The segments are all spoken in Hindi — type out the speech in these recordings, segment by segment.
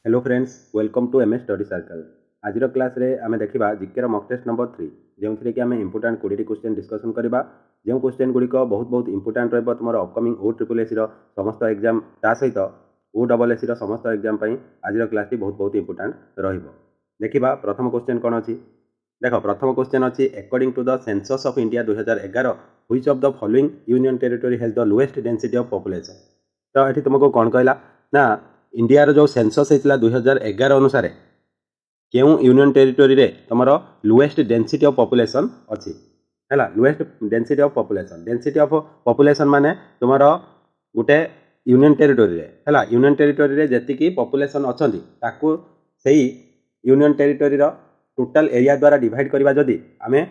Hello friends, welcome to MS study circle. आज क्लास रे आमे देखिबा जीके मॉक टेस्ट नंबर 3 जेउथिरे कि आमे इंपोर्टेंट 20 क्वेश्चन डिस्कशन करबा। जो क्वेश्चन गुडी को बहुत इंपोर्टेंट रहबो तुमर अपकमिंग OSSC रो समस्त एग्जाम ता सहित OSSC रो समस्त एग्जाम पई आज क्लास टी बहुत इंपोर्टेंट रहइबो। देखिबा प्रथम क्वेश्चन कोन अछि। देखो प्रथम क्वेश्चन अछि according to the census of India 2011 which of the following union territory has the lowest density of population. तो एठी तुमको कोन कहला ना इंडिया रो जो सेंसस हेतला 2011 अनुसार केउ यूनियन टेरिटरी रे तमरो लोएस्ट डेंसिटी ऑफ पॉपुलेशन अछि हैला। लोएस्ट डेंसिटी ऑफ पॉपुलेशन माने तमरो गुटे यूनियन टेरिटरी रे हैला। यूनियन टेरिटरी रे जति की पॉपुलेशन अछंती ताकू सेही यूनियन टेरिटरी रो टोटल एरिया द्वारा डिवाइड करबा जदी आमे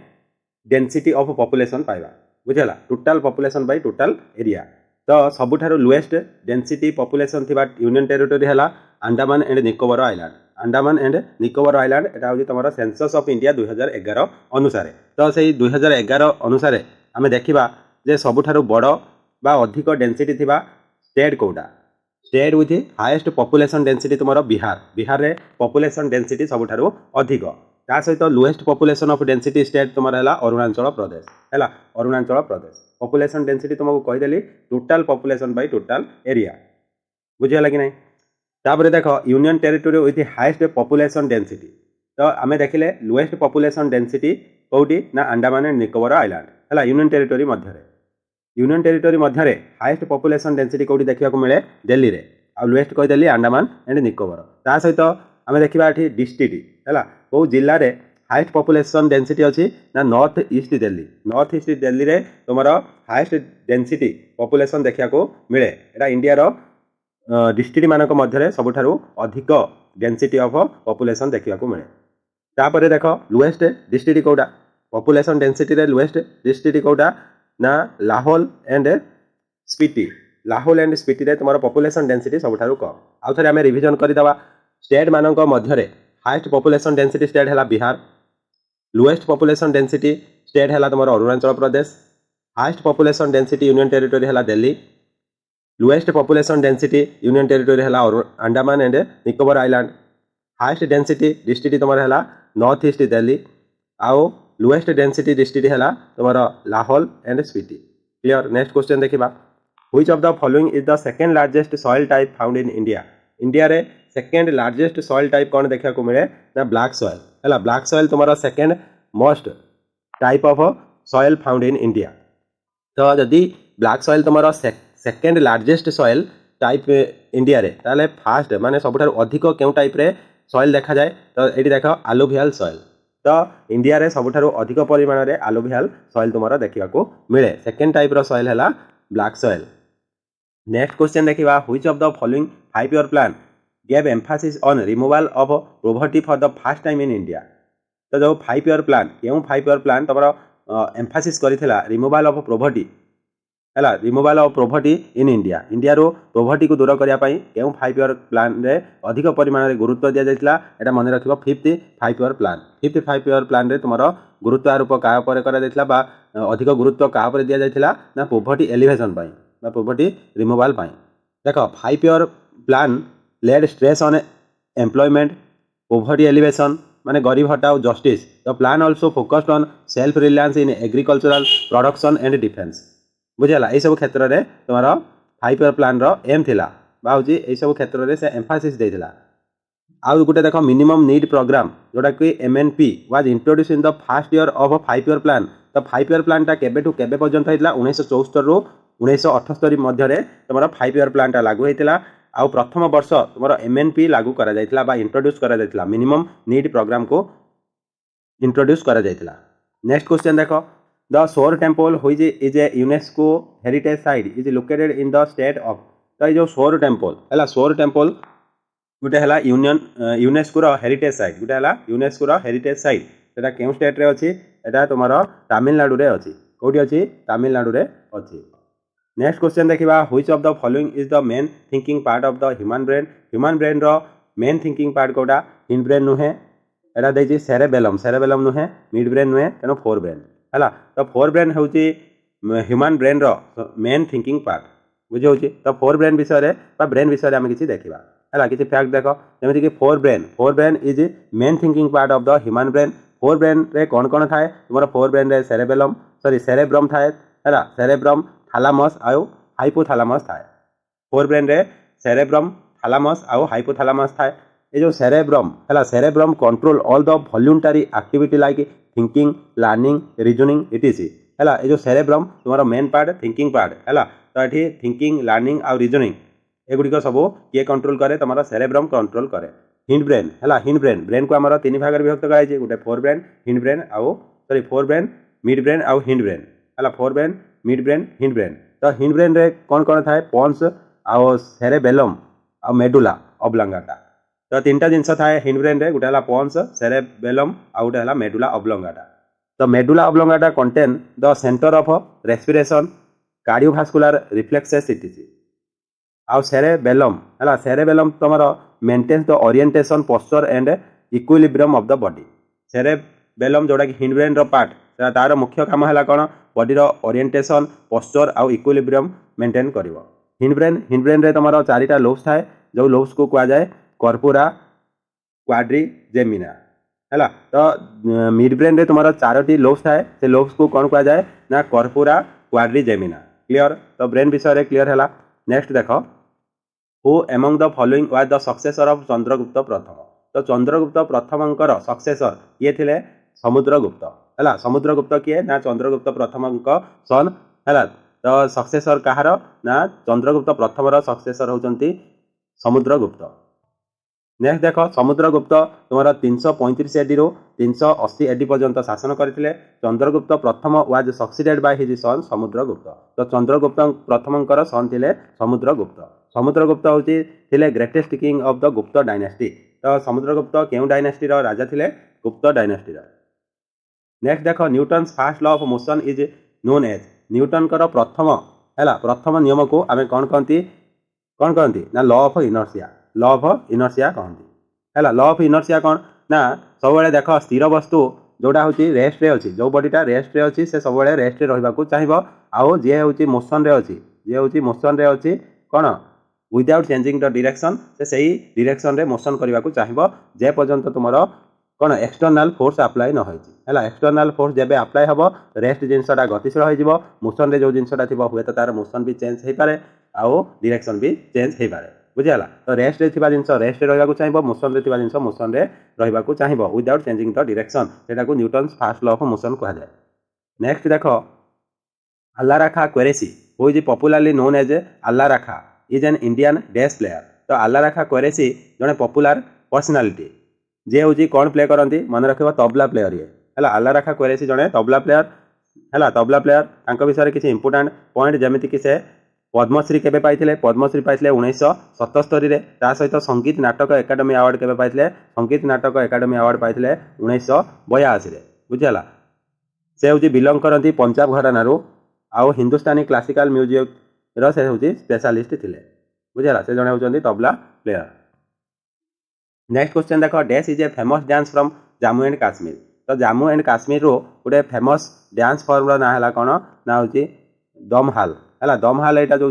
डेंसिटी ऑफ पॉपुलेशन पाइबा बुझला। Total population by total area तो सबुठारो लोएस्ट डेंसिटी पॉपुलेशन थिबा यूनियन टेरिटरी हैला Andaman and Nicobar island. Andaman and Nicobar island Etah होजी तमरा census of India 2011 अनुसार। तो सेही 2011 अनुसार आमे देखिबा जे सबुठारो बड़ो बा अधिक डेंसिटी थिबा स्टेट कोडा। State with highest population density तुमरो बिहार रे पॉपुलेशन डेंसिटी सबुठारो अधिक। ता सहित lowest population of density state तुमरा हैला अरुणाचल प्रदेश हैला। अरुणाचल प्रदेश पॉपुलेशन डेंसिटी तुमको कहि देली total population by total area बुझिया कि नहीं। तापर देखो union territory with highest population density तो आमे देखिले लोएस्ट पॉपुलेशन डेंसिटी कोठी ना अंडमान एंड निकोबर आइलैंड हैला। यूनियन टेरिटरी मध्य हाईएस्ट पॉपुलेशन डेंसिटी कोठी देखिया को मिले दिल्ली रे आ लोएस्ट कहि देली अंडमान एंड निकोबर। ता सहित आमे देखिबा एठी डिस्ट्रिक्ट हैला को जिल्ला रे हाईएस्ट पॉपुलेशन डेंसिटी अच्छी ना नॉर्थ ईस्ट दिल्ली रे तुमरो हाईएस्ट डेंसिटी पॉपुलेशन देखिया को मिले। एटा इंडिया रो डिस्ट्रिक्ट मानक मध्य सबुठारु अधिक डेंसिटी ऑफ पॉपुलेशन देखिया को मिले। तापरे देखो लोएस्ट डिस्ट्रिक्ट कोडा पॉपुलेशन डेंसिटी रे लोएस्ट डिस्ट्रिक्ट कोडा ना लाहौल एंड स्पीति रे तुमरो पॉपुलेशन डेंसिटी सबुठारु कम। आउ थरे हमें रिवीजन करि दवा। स्टेट मानक मध्य हाईएस्ट पॉपुलेशन डेंसिटी स्टेट हैला Bihar. Lowest population density state हैला तुमरो Arunachal Pradesh. Highest population density union territory हैला Delhi. Lowest population density union territory हैला Andaman and Nicobar island. Highest density district तुमरो हैला नॉर्थ ईस्ट दिल्ली। आउ लोएस्ट डेंसिटी डिस्ट्रिक्ट हैला तुमरो Lahaul and Spiti. Clear. Next question देखिबा। Which of the following is the second largest soil type found in India. India रे सेकंड लार्जेस्ट सॉइल टाइप कौन देखा को मिले ना ब्लैक सॉइल हैला। ब्लैक सॉइल तुम्हारा second most type of soil found in India. तो जदि ब्लैक सॉइल तुम्हारा second largest soil type India रे ताले फास्ट माने सबुठार अधिक केउ टाइप रे सॉइल देखा जाए तो एटी देखो आलुवियल सॉइल। तो इंडिया रे सबुठार अधिक परिमाण रे आलुवियल सॉइल तुम्हारा देखा को मिले। सेकंड टाइप रो सॉइल हैला ब्लैक सॉइल। नेक्स्ट क्वेश्चन देखिबा। Which of the following 5 year plan gave emphasis on removal of poverty for the first time in India। तो जो 5 ईयर प्लान केउ 5 ईयर प्लान तमरो एम्फासिस करिथिला रिमूवल ऑफ पोवर्टी हैला। Removal of poverty in India. India रो पोवर्टी को दूर करिया पई केउ 5 ईयर प्लान रे अधिक परिमाण रे गुरुत्व दिया जायतिला। एटा मन रखिबो 5th 5 year plan. 5th 5 year plan रे तुमरो गुरुत्व आरोप का पर करा जायतिला बा अधिक गुरुत्व का पर दिया जायतिला ना पोवर्टी एलिवेशन पई बा पोवर्टी रिमूवल पई। देखो 5 year plan laid stress on employment poverty alleviation माने गरीब हटाओ justice. The plan also focused on self reliance in agricultural production and defence बुझला। ए सब क्षेत्र रे तुम्हारा 5 ईयर प्लान रो एम थिला बाउजी ए सब क्षेत्र रे से एम्फासिस देथिला। आउ गुटे देखो मिनिमम नीड प्रोग्राम जोटा कि MNP was introduce in the first year of 5 year plan. तो 5 ईयर प्लान टा केबे टू केबे पर्यंत हितला 1974 रु 1978 मध्य रे तुम्हारा 5 ईयर प्लान टा लागू हेतिला। आउ प्रथम वर्ष तुमरो MNP लागू करा जायतिला बा इंट्रोड्यूस करा जायतिला। मिनिमम नीड प्रोग्राम को इंट्रोड्यूस करा जायतिला। नेक्स्ट क्वेश्चन देखो। द सोर temple which is a UNESCO heritage site is located in the state of. तो ये जो सोर टेम्पल हैला सोर टेम्पल गुटे हैला यूनेस्को रो हेरिटेज साइट गुटे हैला यूनेस्को रो हेरिटेज साइट सेटा केउ स्टेट रे अछि एटा तुमरो तमिलनाडु रे अछि। कोठी अछि तमिलनाडु रे अछि। नेक्स्ट क्वेश्चन देखिबा। Which of the following is the main thinking part of the human brain. Human brain रो मेन थिंकिंग पार्ट कोडा हिंड ब्रेन नुहे एटा देछि सेरेबेलम नुहे मिड ब्रेन नुहे तेनो फोर ब्रेन हैला। तो फोर ब्रेन होछि ह्यूमन ब्रेन रो मेन थिंकिंग पार्ट बुझे होछि। तो फोर ब्रेन विषय रे बा ब्रेन विषय रे हम किछि देखिबा। है किसी फैक्ट देख जमीन कि fore brain is main thinking part of the human brain fore brain रे कौन कौन थाए तुम फोर ब्रेन रे सेरेब्रम थाए है सेरेब्रम थालामस आउ हाइपोथालामस थाए फोर ब्रेन रे सेरेब्रम थालामस आउ हाइपोथालामस थाए ये जो cerebrum control all the voluntary activity like thinking learning reasoning etc. है ये जो सेरेब्रम तुम्हारा मेन पार्ट थिंकिंग पार्ट है तो ये थिंकिंग लर्निंग आउ रीजनिंग एगुड़िक सब किए कंट्रोल करे तुम सेरेब्रम कंट्रोल करे हिंड ब्रेन है हिंड ब्रेन को आम तीन भाग विभक्त कराई गोटे फोर ब्रेन हिंड ब्रेन आउ sorry fore brain mid brain आउ हिंड ब्रेन है fore brain mid brain hind brain तो हिंड ब्रेन रे कौन कौन थाए पॉन्स आउ सेरेबेलम आउ मेडुला ऑब्लांगाटा तो तीन टा जिनस थाए हिंड ब्रेन रे गोटे है पॉन्स सेरेबेलम आउ गोटे है मेडुला ऑब्लांगाटा तो medulla oblongata contain the centre of respiration cardiovascular reflexes etc आउ सेरेबेलम तुम maintains the orientation posture and equilibrium of the body cerebellum जोड़ा कि हिंड ब्रेन रो पार्ट तार मुख्य काम है कौन बॉडी ओरिएंटेशन पोस्चर आउ इक्विलिब्रियम मेंटेन कर हिंड ब्रेन रे तुम चारिटा लोब्स थाए जो लोब्स को कह जाए कर्पूरा क्वाड्रिजेमिना है तो मिड ब्रेन रे तुम चारोटी लोब्स थाए से लोब्स को कौन कह जाए ना कर्पूरा क्वाड्रिजेमिना क्लियर तो ब्रेन विषय रे क्लियर है नेक्स्ट देख who among the following was the successor of Chandragupta प्रथम तो चंद्रगुप्त प्रथमंकर सक्सेसर किए थे समुद्रगुप्त है समुद्रगुप्त किए ना चंद्रगुप्त प्रथम सन है तो सक्सेसर कहार ना चंद्रगुप्त प्रथम सक्सेसर होती समुद्रगुप्त नेक्स्ट देख समुद्रगुप्त तुम 335 एडी रू 380 एडी पर्यंत शासन करते चंद्रगुप्त प्रथम was succeeded by his son Samudragupta तो चंद्रगुप्त प्रथमंकर सन थे समुद्रगुप्त होते greatest king of the Gupta dynasty तो समुद्रगुप्त क्यों डायनेस्टी राजा थे गुप्त डायनेस्टी नेक्स्ट देख Newton's first law of motion is known as Newton प्रथम नियम को आम कौन कहती ना लॉ ऑफ इनर्सिया कहती है लॉ ऑफ इनर्सिया कौन ना सब देख स्थिर वस्तु जोड़ा हूँ रेस्ट रे अच्छी जो बॉडीटा रेस्ट रे अच्छी से सब रेस्ट रे रहा चाहिए आउ जी हूँ मोशन रे अच्छी कौन विदाउट चेंजिंग द डायरेक्शन से सही डायरेक्शन रे मोशन करने को चाहिए जे पर्यंत तुम कौन एक्सटर्नाल फोर्स अप्लाई न है एक्सटर्नाल फोर्स जब अप्लाई हम रेस्ट जिनसा गतिशील हो मोशन रे जो जिनसा थी हुए तो तार मोशन भी चेंज हो पाए आउ डायरेक्शन भी चेंज हो पाए बुझीगला तो रेस्ट रे जिनस रेस्ट रहा चाहिए मोशन रे जिनस मोशन रे रहा चाहिए विदाउट चेंजिंग द डायरेक्शन से Newton's first law of motion कहुए नेक्स्ट देख Alla Rakha Qureshi who is popularly known as Alla Rakha is an Indian dash player तो अल्लाराखा क्वेरेसी जड़े पॉपुलर पर्सनालिटी जे हूँ कौन प्ले करती मन रख तबला प्लेयर ये है अल्लाराखा क्वेरेसी जड़े तबला प्लेयर है तबला प्लेयर विषय किसी इंपोर्टाट पॉइंट जमीती कि से पद्मश्री केबे पाइथिले पद्मश्री पाइथिले 1977 ता सहित संगीत नाटक एकाडेमी अवार्ड केबे पाइथिले संगीत नाटक एकाडेमी अवार्ड पाइथिले 1982 बुझीगला से हूँ बिलंग करती पंजाब घराना आउ हिंदुस्तानी क्लासिकल म्यूजिक से हूँ स्पेशलिस्ट थे बुझीगला से जड़े होती तबला प्लेयर नेक्स्ट क्वेश्चन देख dash is a famous dance from Jammu and Kashmir तो जम्मू एंड काश्मीर गोटे फेमस डांस फॉर्म ना है कौन ना हूँ दमहाल है दमहाल यहाँ जो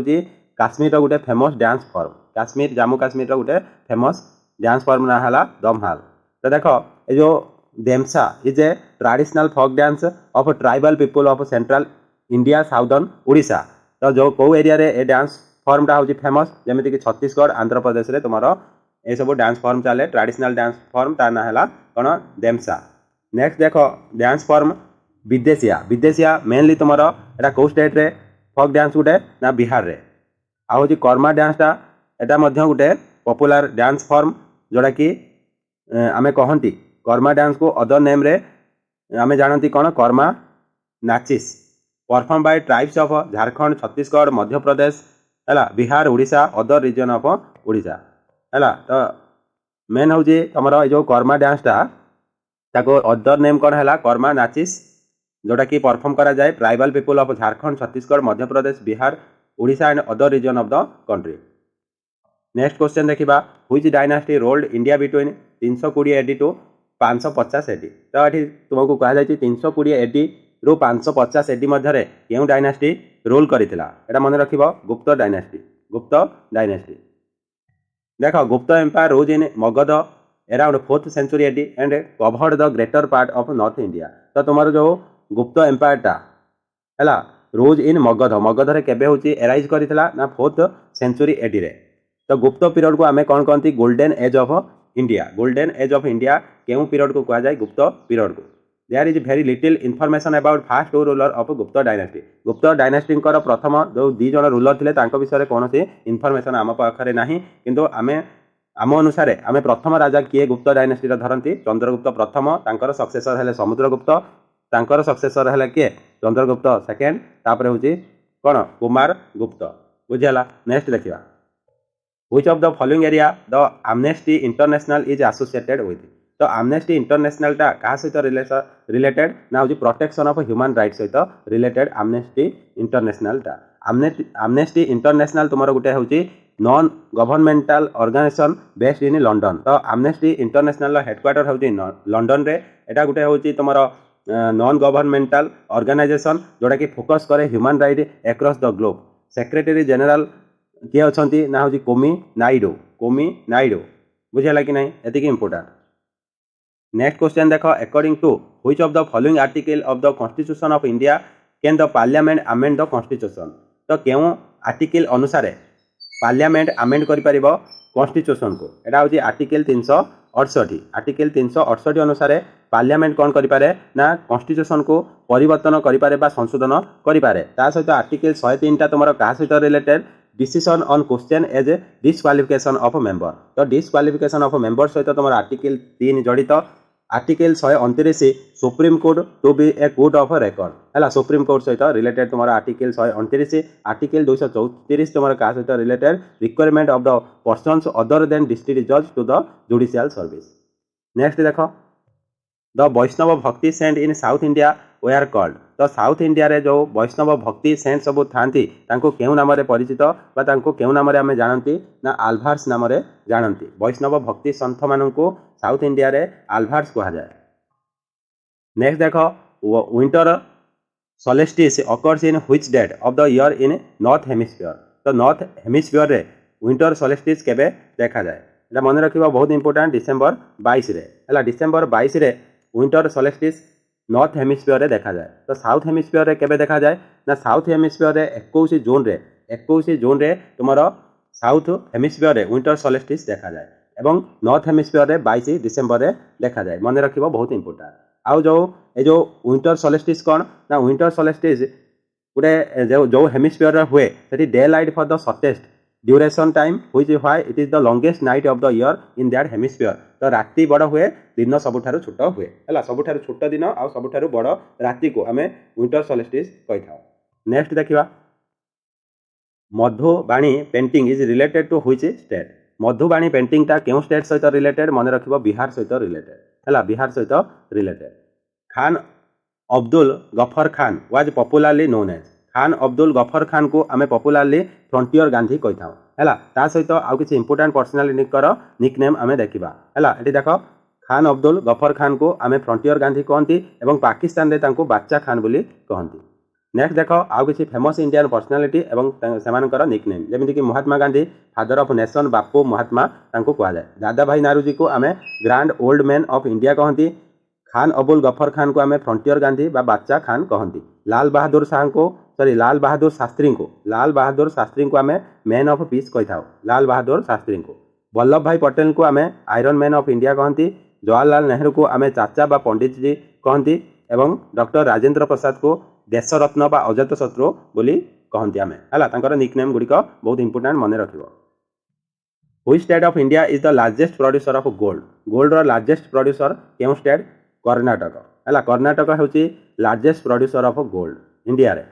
काश्मीर गोटे famous dance form Kashmir Jammu Kashmir गोटे फेमस डांस फॉर्म ना है दमहाल तो देख ये जो Dhemsa is a traditional folk dance of tribal people of central India southern Odisha तो जो कौ एरिया रे ए डांस फॉर्मटा हूँ फेमस जमीती कि छत्तीसगढ़ आंध्र प्रदेश रे तुम ये सब डांस फॉर्म चले ट्रेडिशनल डांस फॉर्म तार ना है कौन देमसा नेक्स्ट देख डांस फॉर्म विदेशिया मेनली तुम एटा कौ स्टेट रे फोक डांस गोटे ना बिहार रे आ हूँ कर्मा डांसटा एटा गोटे पॉपुलर डांस फॉर्म जोड़ा कि आमे कहती कर्मा डांस को अदर नेम रे आमे जानती कौन कर्मा नाचिस perform by tribes of Jharkhand Chhattisgarh Madhya Pradesh है Bihar Odisha other region of Odisha है तो मेन हूँ तुम जो कर्मा डांसटा ताको अदर नेम कौन है कर्मा नाचिस जोटा कि परफॉर्म करा जाए tribal people of Jharkhand Chhattisgarh Madhya Pradesh Bihar Odisha and other region of the country next question देखा which dynasty ruled India between 320 AD to 550 AD तो ये तुमको कहुई 320 एडी रु 550 एडी मध्य क्यों डायनास्टी रोल करता मन रख गुप्त डायनास्टी देख Gupta empire rose in Magadh around 4th century AD and covered the greater part of north India. तो तुम जो गुप्त एम्पायरटा है रोज इन मगध मगध रे केबे होची एराइज करितला ना 4th century AD रे। तो गुप्त पीरियड को आमे कौन कहती golden age of India. Golden age of India केउ पीरियड को कहा जाए गुप्त पीरियड को। There is very little information about first ruler of Gupta dynasty. Gupta dynasty प्रथम जो 2 जण रूलर थे विषय कौन सी इनफॉरमेशन आम पाखे ना किंतु आम अनुसार आम प्रथम राजा किए गुप्त डायनेस्टी धरती चंद्रगुप्त प्रथम तांकर सक्सेसर हेले समुद्रगुप्त तांकर सक्सेसर हेले किए चंद्रगुप्त सेकेंड तापर होची कौन कुमार गुप्त बुझीगला। नेक्स्ट देखिए which of the following area the Amnesty International is associated with. तो एमनेस्टी इंटरनेशनल टा क्या सहित रिलेटेड ना हूँ प्रोटेक्शन ऑफ ह्यूमन राइट्स सहित रिलेटेड एमनेस्टी इंटरनेशनल टा। एमनेस्टी इंटरनेशनल तुम गोटे हूँ non governmental organisation based in London. तो एमनेस्टी इंटरनेशनल हेडक्वार्टर हूँ लंडन रे। एटा गोटे हूँ तुम नॉन गवर्नमेंटल ऑर्गेनाइजेशन जोटा कि फोकस करे human right across the globe. Secretary general किए अच्छा ना हूँ कोमी नाइडू बुझेगा कि नहीं एति इंपोर्टेंट। नेक्स्ट क्वेश्चन देख according to which of the following article of the constitution of India can the parliament amend the constitution. तो क्यों आर्टिकल अनुसार पार्लियामेंट अमेंड कर कॉन्स्टिट्यूशन को एटा हूँ आर्टिकल 368। आर्टिकल 368 अनुसार पार्लियामेंट कौन करें ना कॉन्स्टिट्यूशन को परिवर्तन करें संशोधन करें। ता सहित आर्टिकल 103 तुम क्या सहित related decision on question as disqualification of member. तो डिस्क्वालिफिकेशन ऑफ मेंबर सहित तुम आर्टिकल 3 जड़ित। Article 129 Supreme Court to be a court of record है सुप्रीम कोर्ट सहित रिलेटेड तुम आर्टिकल 129। आर्टिकल 234 तुम क्या सहित related requirement of the persons other than district जज to the judicial service. Next देख the Vaishnav bhakti saint in south India were called. तो साउथ इंडिया रे जो वैष्णव भक्ति सेंट सब थांती तांको केउ नाम रे परिचित बा तांको केउ नाम रे आमे जानंती ना आल्भार्स नाम रे जानंती। वैष्णव भक्ति संत माननकु साउथ इंडिया रे आल्भार्स कहा जाए। नेक्स्ट देखो winter solstice occurs in which date of the year in north hemisphere. तो नॉर्थ हेमिस्फीयर रे विंटर सोलेस्टिस केबे देखा जाए एटा मन रखिबा बहुत इंपोर्टेंट डिसेंबर 22 रे हला डिसेंबर 22 रे विंटर सोलेस्टिस नॉर्थ हेमिस्फीयर रे देखा जाए। तो साउथ हेमिस्फीयर रे केबे देखा जाए ना साउथ हेमिस्फीयर रे 21 जून रे तुमरो साउथ हेमिस्फीयर रे विंटर सोलेस्टिस देखा जाए एवं नॉर्थ हेमिस्फीयर रे 22 डिसेंबर रे देखा जाए। मन रखिबा बहुत इंपोर्टेंट। आउ जो विंटर सोलेस्टिस कौन ना विंटर सोलेस्टिस गोटे जो हेमिस्फीयर रे हुए सेठी daylight for the shortest duration time which why it is the longest night of the year in that hemisphere. तो राति बड़ हुए दिन सबुठारु छोट हुए है सबुठारु छोट दिन आ सबुठारु बड़ राति को आमे विंटर सोलेस्टिस कहि थाउ। नेक्स्ट देखिबा Madhubani painting is related to which state. Madhubani painting ता केउ स्टेट सहित रिलेटेड मन रखिबा बिहार सहित रिलेटेड है बिहार सहित related. Khan Abdul Gaffar Khan was popularly known as. Khan Abdul Gaffar Khan को आमे पॉपुलरली फ्रंटियर गांधी कहि थाउ है ता सहित आउ किछि इंपोर्टेंट पर्सनालिटी निकनेम आमे देखिबा है। एटी देख खान अब्दुल गफर खान को आमे फ्रंटियर गांधी कहती एवं पाकिस्तान रे तांको बादशाह खान बोली कहती। नेक्स्ट देख आउ किछि फेमस इंडियन पर्सनालिटी एवं सेमानकर निकनेम जेमिति कि Mahatma Gandhi father of nation बापू महात्मा तांको कहा जाए। दादा भाई नारूजी को आमे grand old man of India कहती। खान अब्दुल गफर खान को आमे फ्रंटियर गांधी बा बादशाह खान कहती। लाल बहादुर शास्त्री को आमे मैन ऑफ पीस कहि थाउ लाल बहादुर शास्त्री को। वल्लभ भाई पटेल को आमे आयरन मैन ऑफ इंडिया कहती। जवाहरलाल नेहरू को आमे चाचा बा पंडित जी कहती एवं डॉक्टर राजेंद्र प्रसाद को देशरत्न बा अजात शत्रु बोली कहती आमे है तांकर निकनेम गुड़िक बहुत इंपोर्टेंट मन रखिबो। Which state of India is the largest producer of gold. Gold रो लार्जेस्ट प्रोड्यूसर केउ स्टेट कर्नाटक है कर्नाटक होची largest producer of gold India रे।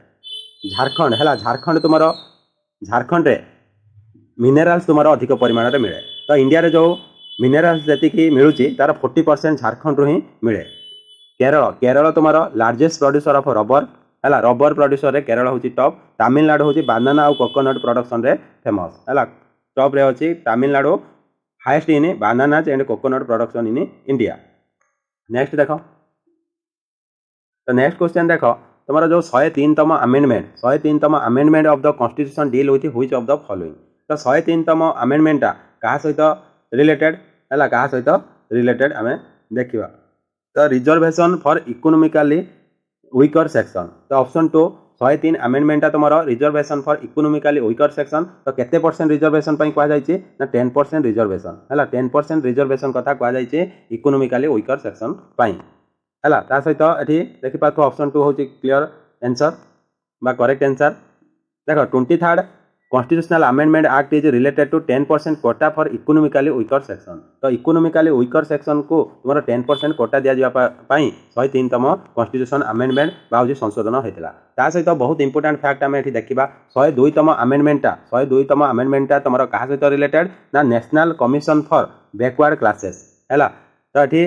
झारखंड है झारखंड तुम झारखंड रे मिनेराल्स तुम अधिक परिमाण में मिले। तो इंडिया रे जो मिनेराल्स जी मिलूँ तार 40% झारखंड ही मिले। केरल तुम लार्जेस्ट प्रोड्यूसर ऑफ रबर है रबर प्रोड्यूसर रे केरल हूँ टॉप। तमिलनाडु हूँ बानाना और कोकोनट प्रोडक्शन रे फेमस है टॉप रे अच्छी Tamil Nadu highest in bananas and coconut production in India. Next देख तो नेक्स्ट क्वेश्चन देख तुम जो 103तम amendment of the constitution deal with which of the following. तो 103तम अमेंडमेंटा क्या सहित रिलेटेड है क्या सहित रिलेटेड आम देखा तो reservation for economically weaker section तो ऑप्शन 2 103 आमेंडमेंटा तुम reservation for economically weaker section तो केते परसेंट रिजर्वेशन कहुई ना 10% रिजर्वेशन है 10% रिजर्वेशन कथा कहुई इकोनॉमिकली वीकर सेक्शन है ता सहित ये देखिपार ऑप्शन 2 हूँ क्लियर आंसर बा करेक्ट आंसर देख 23rd constitutional amendment act is related to 10% quota for economically weaker section तो इकोनॉमिकली वीकर सेक्शन को तुम 10% कोटा दि जावाई 103तम कॉन्स्टिट्यूशन अमेंडमेंट बाहर संशोधन होता ता सहित बहुत इंपोर्टेंट फैक्ट आम ये देखा 102तम आमेंडमेंटा तुम क्या सहित रिलेटेड ना national commission for backward classes है तो ये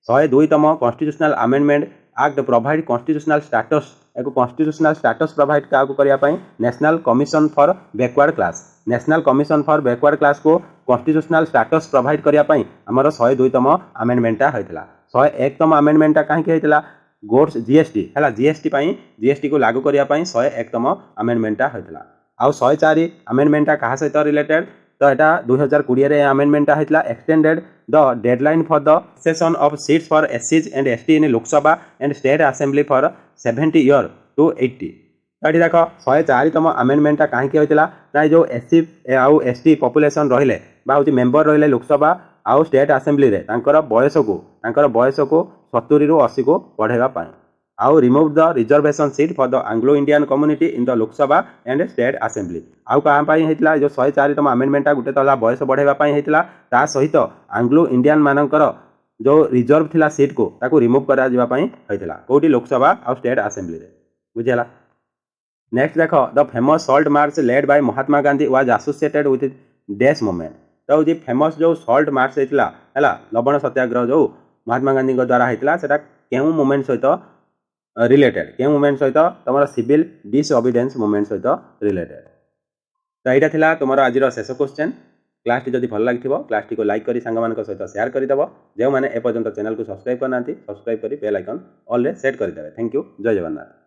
102तम constitutional amendment act provide constitutional status एक कॉन्स्टिट्यूशनल स्टेटस प्रोवाइड क्या करने national commission for backward class national commission for backward class को कॉन्स्टिट्यूशनल स्टेटस प्रोवाइड करने आमर 102तम आमेंडमेंटा होता 101तम आमेंडमेंटा कहीं होता गोड्स जीएसटी है जीएसटी को लागू करने 101तम आमेंडमेंटा होता आउ 104 आमेंडमेंटा क्या सहित रिलेटेड तो यहाँ 2020 आमेंडमेंटा होता extended the deadline for the session of seats for एससीज and ST in Lok Sabha and state assembly for 70 year to 80 तो ये देख 104तम आमेंडमेंटा कहीं होता ना जो एससी आउ एसटी पॉपुलेशन रहिले बा हूँ मेंबर रहिले लोकसभा आउ स्टेट असेंबली रे बयस को 70 ରୁ 80 को बढ़ेगा आउ remove the reservation seat for the Anglo Indian community in the Lok Sabha and state assembly आउ कहाँ होता जो 104तम आमेंडमेंटा गोटे तो बयस बढ़ाई होता ता सहित एंग्लो इंडियन मानकर जो रिजर्व थिला सीट को ताकू रिमूव करा होता कौटी लोकसभा आउ स्टेट असेंबली रे बुझेला नेक्स्ट देख the famous salt march led by Mahatma Gandhi was associated with dash movement तो जी फेमस जो सॉल्ट मार्च होता है लवण सत्याग्रह जो महात्मा गांधी द्वारा होता है क्यों मूवमेंट सहित रिलेटेड क्यों मूवमेंट सहित तुम सिविल डिसओबिडियंस मूवमेंट सहित रिलेटेड तो यहाँ था तुम आज शेष क्वेश्चन क्लास जब भल लगी क्लास को लाइक कर सांग सहित शेयर करदेव जो मैंने एपर्यंत चैनल को सब्सक्राइब करना सब्सक्राइब कर बेल आइकन ऑल रे सेट करदे थैंक यू जय जगन्नाथ।